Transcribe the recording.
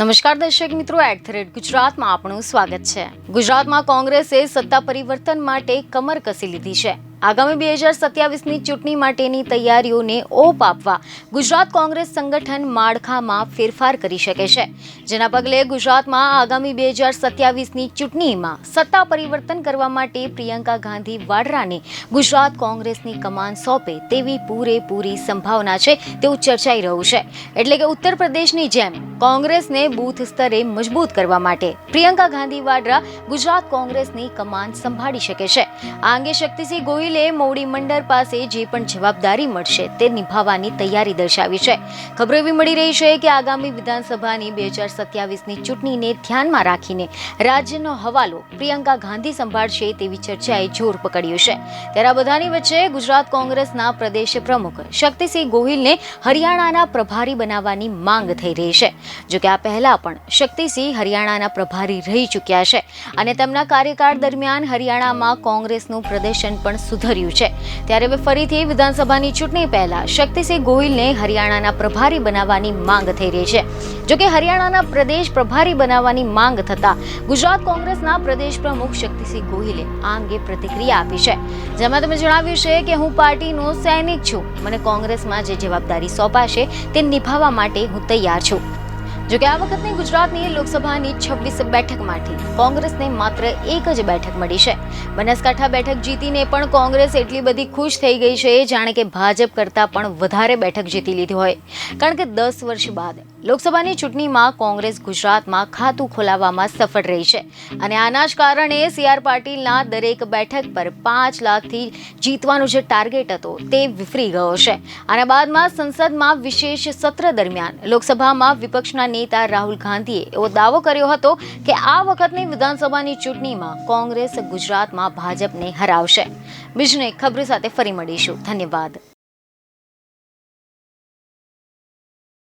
નમસ્કાર દર્શક મિત્રો, @ગુજરાતમાં આપનું સ્વાગત છે। ગુજરાતમાં કોંગ્રેસે સત્તા પરિવર્તન માટે કમર કસી લીધી છે। આગામી 2027ની ચૂંટણી માટેની તૈયારીઓને ઓપ આપવા ગુજરાત કોંગ્રેસ સંગઠન માળખામાં ફેરફાર કરી શકે છે, જેના પગલે ગુજરાતમાં આગામી 2027ની ચૂંટણીમાં સત્તા પરિવર્તન કરવા માટે પ્રિયંકા ગાંધી વાડરાને ગુજરાત કોંગ્રેસની કમાન સોંપે તેવી પૂરેપૂરી સંભાવના છે તેવું ચર્ચાઈ રહ્યું છે। એટલે કે ઉત્તર પ્રદેશની જેમ કોંગ્રેસને બૂથ સ્તરે મજબૂત કરવા માટે પ્રિયંકા ગાંધી વાડરા ગુજરાત કોંગ્રેસની કમાન સંભાળી શકે છે। આ અંગે શક્તિસિંહ ગોહિલ મોવડી મંડળ પાસે જે પણ જવાબદારી મળશે તે નિભાવવાની તૈયારી દર્શાવી છે। ખબર એવી મળી રહી છે કે આગામી વિધાનસભાની 2027ની ચૂંટણીને ધ્યાનમાં રાખીને રાજ્યનો હવાલો પ્રિયંકા ગાંધી સંભાળશે તેવી ચર્ચાએ જોર પકડ્યું છે। ત્યારે આ બધાની વચ્ચે ગુજરાત કોંગ્રેસના પ્રદેશ પ્રમુખ શક્તિસિંહ ગોહિલને હરિયાણાના પ્રભારી બનાવવાની માંગ થઈ રહી છે। જો કે આ પહેલા પણ શક્તિસિંહ હરિયાણાના પ્રભારી રહી ચૂક્યા છે અને તેમના કાર્યકાળ દરમિયાન હરિયાણામાં કોંગ્રેસનું પ્રદર્શન પણ સુધર્યું છે। ત્યારે હવે ફરીથી વિધાનસભાની ચૂંટણી પહેલા શક્તિસિંહ ગોહિલને હરિયાણાના પ્રભારી બનાવવાની માંગ થઈ રહી છે। જો કે હરિયાણાના પ્રદેશ પ્રભારી બનાવવાની માંગ થતા ગુજરાત કોંગ્રેસના પ્રદેશ પ્રમુખ શક્તિસિંહ ગોહિલે આ અંગે પ્રતિક્રિયા આપી છે, જેમાં તેમણે જણાવ્યું છે કે હું પાર્ટીનો સૈનિક છું, મને કોંગ્રેસમાં જે જવાબદારી સોંપાશે તે નિભાવવા માટે હું તૈયાર છું। જો કે આ વખતની ગુજરાતની લોકસભાની 26 બેઠકમાંથી કોંગ્રેસને માત્ર એક જ બેઠક મળી છે। બનાસકાંઠા બેઠક જીતીને પણ કોંગ્રેસ એટલી બધી ખુશ થઈ ગઈ છે જાણે કે ભાજપ કરતાં પણ વધારે બેઠક જીતી લીધી હોય, કારણ કે 10 વર્ષ બાદ લોકસભાની ચૂંટણીમાં કોંગ્રેસ ગુજરાતમાં ખાતું ખોલાવવામાં સફળ રહી છે અને આના જ કારણે CR પાટીલના દરેક બેઠક પર 5 લાખથી જીતવાનો જે ટાર્ગેટ હતો તે વિફરી ગયો છે। આના બાદમાં સંસદમાં વિશેષ સત્ર દરમિયાન લોકસભામાં વિપક્ષના નેતા રાહુલ ગાંધીએ એવો દાવો કર્યો હતો કે આ વખતની વિધાનસભાની ચૂંટણીમાં કોંગ્રેસ ગુજરાતમાં ભાજપને હરાવશે। બીજને ખબર સાથે ફરી મળીશું। ધન્યવાદ।